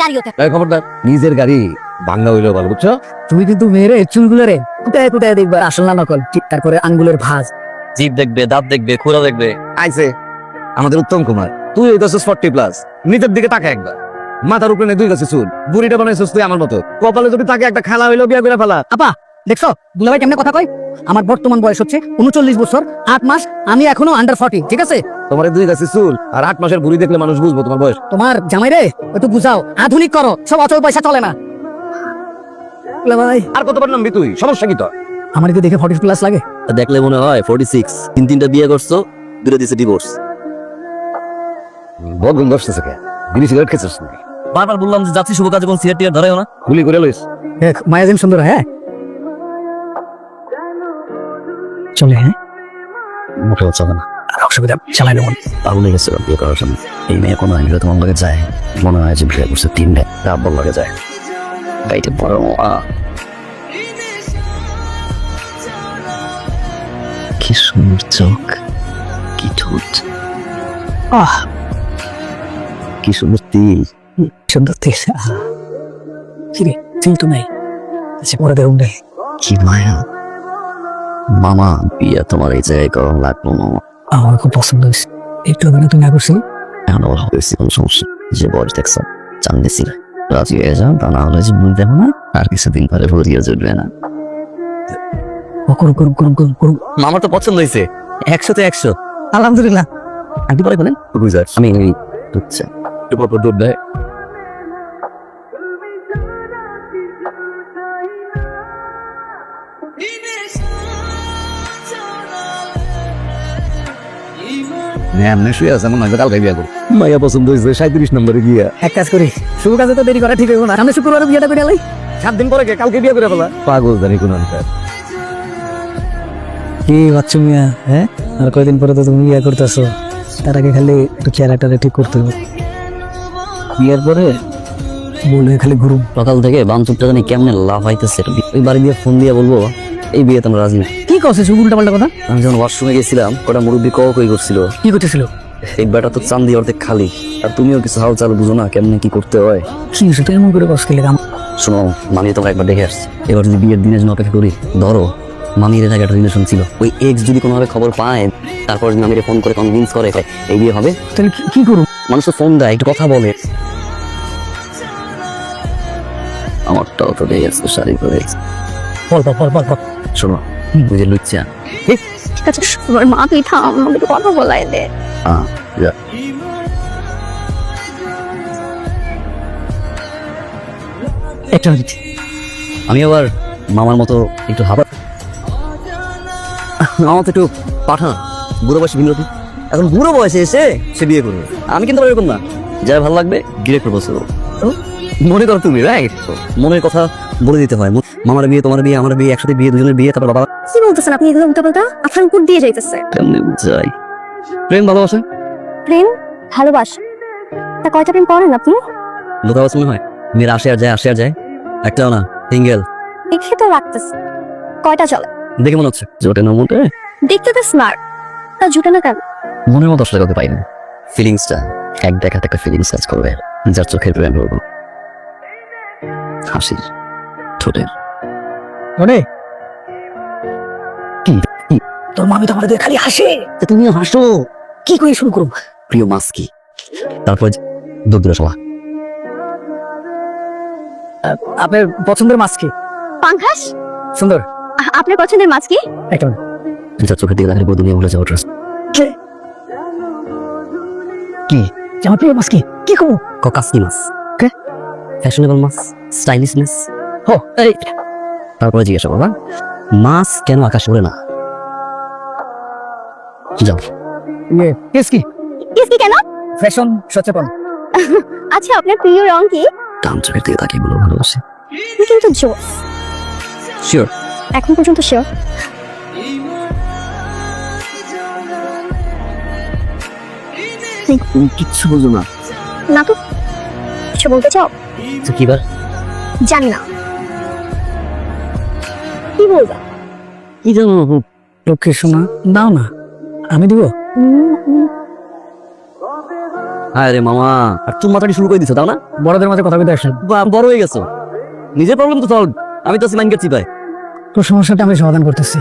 গাড়ি ওঠে। খবরদার, নিজের গাড়ি ভাঙ্গা হইলেও ভালো, বুঝছো? তুমি কিন্তু মেয়েরে চুলগুলো রে কুটায় কুটায় দেখবা আসল না নকল, তারপরে আঙ্গুলের ভাঁজ। জিভ দেখবে, দাঁত দেখবে, খুঁড়া দেখবে। আইছে আমাদের উত্তম কুমার, তুই হইতেছিস 40+, নিচের দিকে তাকা একবার, মাথার উপরে নেই 2 গাছে চুল, বুড়িটা বানাইছিস তুই আমার মতো। কপালে যদি তাকে একটা খেলা হইলো বিয়া করে ফেলা। আপা দেখছো দুলাভাই কেমনে কথা কয়? আমার বর্তমান বয়স হচ্ছে 39 বছর 8 মাস, আমি এখনো আন্ডার 40, ঠিক আছে? তোমার 2 গাছে চুল আর 8 মাসের বুড়ি দেখলে মানুষ বুঝবো তোমার বয়স। তোমার জামাই রে একটু বুঝাও, আধুনিক করো, সব অচল পয়সা চলে না। দুলাভাই আর কতবার নামবি তুই? সমস্যা কি তোর? আমার কি দেখে 40+ লাগে? দেখলে মনে হয় 46। 3-3টা বিয়ে করছো, 2টা দিছে ডিভোর্স। বদগুন দশতেছে কে? বিড়ি সিগারেট খেয়েছিস নাকি? বারবার বললাম যে যাচ্ছি শুভ কাজে, কোন সিগারেট টিগারেট ধরাইও না। গুলি করে লইস। দেখ মায়াজিন সুন্দর, হ্যাঁ চলে। হ্যাঁ মুখে চলে না, আর অসুবিধা চালাই নেব। পাগল হয়ে গেছে বিয়ে করার সময়। এই মেয়ে কোনো আইনটা তোমার লগে যায়, মনে হয় যে বিয়ে করছে 3 দিন, আব্বার লগে যায়। গাইতে বড় কি সুন্দর চোখ, কি ঠোঁট, আহ কি সুন্দর তিল। সুন্দর থেকে কিরে চিল তো নাই, আচ্ছা পরে দেখুন রে। কি মায়া। মামা বিয়ে তোমার এই জায়গায় করা লাগলো না। আমার খুব পছন্দ হয়েছে, একটু আগে না তুমি না করছিলে? এখন ওর হয়েছে কোনো সমস্যা, যে বয়স দেখছ জানতে ছিল রাজি হয়ে যাও, তা না হলে যে বুঝতে দেবো না, আর কিছুদিন পরে ভরিয়ে জুটবে না। করুন করুন করুন করুন করুন। মামার তো পছন্দ হয়েছে, 100-তে 100। আলহামদুলিল্লাহ। আন্টি পরে বলেন বুঝার আমি বুঝছি। দুধ দেয়। এমনি শুয়ে আছে, এমন নয় কালকে বিয়া করো। মাইয়া পছন্দ হয়েছে 37 নম্বরে গিয়া। এক কাজ করি, শুভ কাজে তো দেরি করা ঠিক হইব না, সামনে শুক্রবারে বিয়েটা করে লাই। 7 দিন পরে কে কালকে বিয়া করে ফেলা। পাগল জানি কোন অন্তর। কি বাচ্চু মিয়া, হ্যাঁ আর কয়দিন পরে তো তুমি বিয়ে করতেছো, তার আগে খালি একটু চেহারাটা ঠিক করতে হবে। বিয়ের পরে বলে খালি ঘুরুম। সকাল থেকে বামচুপটা জানি কেমনে লাভ হইতেছে। ওই বাড়ি দিয়ে ফোন দিয়ে বলবো এই বিয়ে তোমরা রাজি না। কি করছে শুভ উল্টা পাল্টা কথা? আমি যখন ওয়াশরুমে গেছিলাম, কটা মুরব্বী কই করছিল। কি করতেছিল? এই বেটা তো চান্দি অর্ধেক খালি, আর তুমিও কিছু হাল চাল বুঝো না কেমনে কি করতে হয়। কি হয়েছে তুই এমন করে কষ্ট খেলে? শোনো, মামি তোমরা একবার দেখে আসছি, এবার যদি বিয়ের দিনের জন্য অপেক্ষা করি, ধরো মামির এর আগে একটা রিলেশন ছিল, ওই এক্স যদি কোনোভাবে খবর পায়, তারপর যদি মামিরে ফোন করে কনভিন্স করে এই বিয়ে হবে, তাহলে কি করুম? মানুষ তো ফোন দেয়, একটু কথা বলে। আমারটাও তো দেখে আসছে শাড়ি করে। বল বল বল বল বল। শোনো, বুঝে লুচ্ছা ঠিক আছে তোমার মা, তুই থাম, আমাকে একটু কথা বলাই দে। একটা মিনিট। আমি আবার মামার মতো একটু হাবা, আমার তো একটু পাঠা বুড়ো বয়সে বিনোদী। এখন বুড়ো বয়সে এসে সে বিয়ে করবে, আমি কিন্তু এরকম না, যাই ভালো লাগবে ডিরেক্ট প্রপোজ করবো। মনে করো তুমি, রাইট? মনের কথা বলে দিতে হয়। মামার বিয়ে, তোমার বিয়ে, আমার বিয়ে, একসাথে বিয়ে, দুজনের বিয়ে, তারপর বাবা। কি বলতেছেন আপনি এগুলো উল্টা পাল্টা? আপনার কুট দিয়ে যাইতেছে। কেমনে বুঝাই? প্রেম ভালোবাসা, প্রেম ভালোবাসা, তা কয়টা প্রেম করেন আপনি? লোকাবাস মনে হয় মেয়ের আসে আর যায়, আসে আর যায়, একটাও না, সিঙ্গেল। দেখে তো লাগতেছে, কয়টা চলে? দেখে মনে হচ্ছে জোটে না মোটে। দেখতে তো স্মার্ট, তা জুটে না কেন? মনের মতো আসলে কাউকে পাই না। ফিলিংসটা এক দেখাতে একটা ফিলিংস কাজ করবে, যার চোখের প্রেম করবো, হাসির, ঠোঁটের। মনে কি কি? তোর মামি তো আমার দিয়ে খালি হাসে, তা তুমিও হাসো। কি করে শুরু করুম? প্রিয় মাছ কি, তারপর দুধ দিল সবা। আপনার পছন্দের মাছ কি? পাঙ্খাস। সুন্দর। আপনার পছন্দের মাছ কি? একটা মিনিট। যার চোখের দিকে দেখালে দুনিয়া ভুলে যাওয়ার কি আমার প্রিয় মাছ কি? কি করবো? কাসকি মাছ, ফ্যাশনেবল মাছ, স্টাইলিশনেস। ও এই তারপরে জিজ্ঞাসা করবা মাছ কেন আকাশ ওড়ে না। যাও। কেস কি? কিসকি কেন? ফ্যাশন সচেতন। আচ্ছা আপনার প্রিয় রং কি? কাম চোখের দিকে তাকিয়ে বলো ভালোবাসে। আপনি কিন্তু জোস। শিওর? এখন পর্যন্ত শিওর? কিচ্ছু বুঝো না। না তো, কিছু বলতে চাও? তো কি বার? জানি না, কি বলবা? কি জানো? লক্ষ্মী সোনা দাও না, আমি দিব। হ্যাঁ রে মামা, আর তুমি মাথাটি শুরু করে দিছো তাও না? বড়দের মাঝে কথা বলতে আসেন। বড় হয়ে গেছো, নিজের প্রবলেম তো সলভ। আমি তো সিমাইন গেছি ভাই। তোর সমস্যাটা আমি সমাধান করতেছি।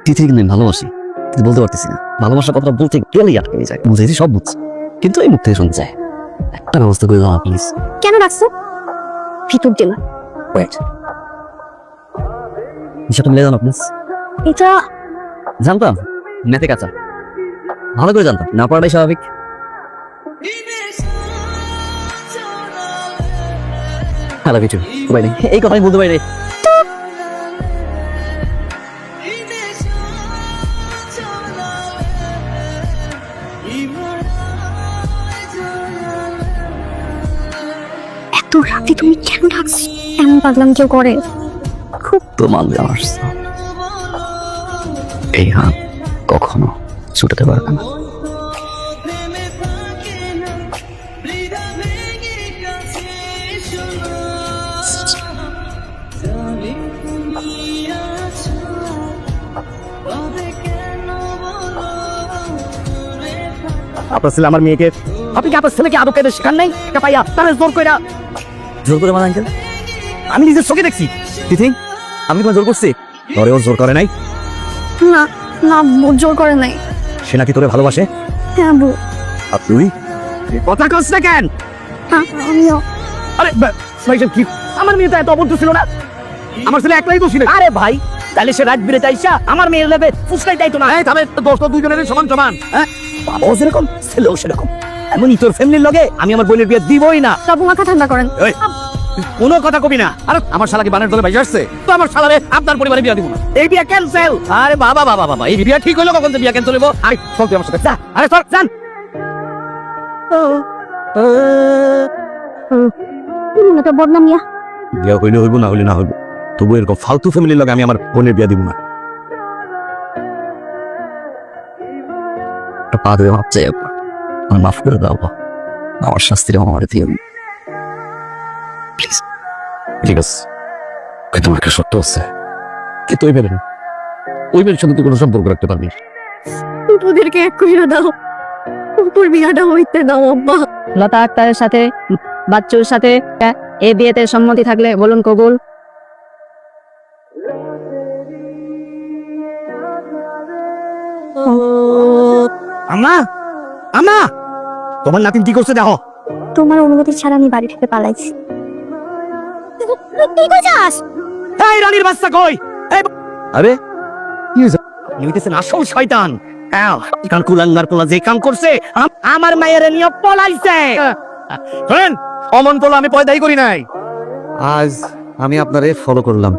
তিথি কিন্তু আমি ভালোবাসি, কিন্তু বলতে পারতেছি না। ভালোবাসার কথা বলতে গেলেই আটকে যায়। বুঝেছি, সব বুঝছি, কিন্তু এই মুখ থেকে শুনতে চায়। একটা ব্যবস্থা করে দাও প্লিজ। কেন রাখছো? ভিতর দিলাম। ওয়েট, বিষয়টা মিলে জানো প্লিজ। এটা জানতাম ম্যাথে কাঁচা, ভালো করে জানতাম, না পড়াটাই স্বাভাবিক। হ্যালো কিছু বাইরে, এই কথাই বলতে পারি রে। এত রাতে তুমি কেন ডাকছো? এমন পাগলাম কেউ করে? খুব তো মানবে আমার, এই হাত কখনো ছুটাতে পারবে না। আপনার ছেলে আমার মেয়েকে, আপনি কি আপনার ছেলেকে আদব কায়দা শেখান নাই? একটা পাইয়া তাহলে জোর কইরা। জোর করে মানে আঙ্কেল? আমি নিজের চোখে দেখছি। তিথি, আমি তোমার জোর করছি? তোরে ও জোর করে নাই? না না, জোর করে নাই। সে নাকি তোরে ভালোবাসে? হ্যাঁ আব্বু। আর তুই? কথা কস না কেন? হ্যাঁ আমিও। আরে ভাই কি আমার মেয়ে তো এত অবদ্ধ ছিল না? আমার ছেলে একলাই তো ছিল। আরে ভাই, তাহলে সে রাত বিরেতে আইসা আমার মেয়ের লেবে ফুসকাই তাই তো না। তবে দোস্ত দুইজনের সমান সমান। হ্যাঁ, বাবাও যেরকম ছেলেও সেরকম। এমনই তোর ফ্যামিলির লগে আমি আমার বোনের বিয়ে দিবই না। আব্বু মাথা ঠান্ডা করেন। কোনো কথা কবি না। আর আমার শালাকে বানের দলে বাইরে আসছে, তো আমার শালারে আপনার পরিবারে বিয়ে দিব না। এই বিয়ে ক্যান্সেল। আরে বাবা বাবা বাবা, এই বিয়ে ঠিক হইলো কখন? যে বিয়ে ক্যান্সেল হইব? আরে চল তুই আমার সাথে। যা, আরে চল যান। এটা বদনাম ইয়া। বিয়ে হইলে হইব, না হইলে না হইব। তবু এরকম ফালতু ফ্যামিলির লগে আমি আমার বোনের বিয়ে দিব না। পা ধরে মাপ চাই, আমার মাফ করে দাও। আমার শাস্তিটা আমার দিয়ে প্লিজ। ঠিক আছে, তোমার একটা শর্ত আছে। কি তুই ভেবে না, ওই মেয়ের সাথে তুই কোনো সম্পর্ক রাখতে পারবি? তোদেরকে এক কইরা দাও, তোর বিয়াটা হইতে দাও আব্বা। লতা আক্তারের সাথে বাচ্চুর সাথে এ বিয়েতে সম্মতি থাকলে বলুন কবুল। আমা, আমা, তোমার নাতিন কি করছে দেখো। তোমার অনুমতি ছাড়া আমি বাড়ি থেকে পালাইছি। কি কইছাস? এই রানীর বাচ্চা কই? এই আরে কি হয়েছে? নিতেছেন আসল শয়তান। কান কুলাঙ্গার পোলা যে কাম করছে, আমার মায়ের নিয়ে পলাইছে। শোনেন, অমন পোলা আমি পয়দাই করি নাই। আজ আমি আপনারে ফলো করলাম।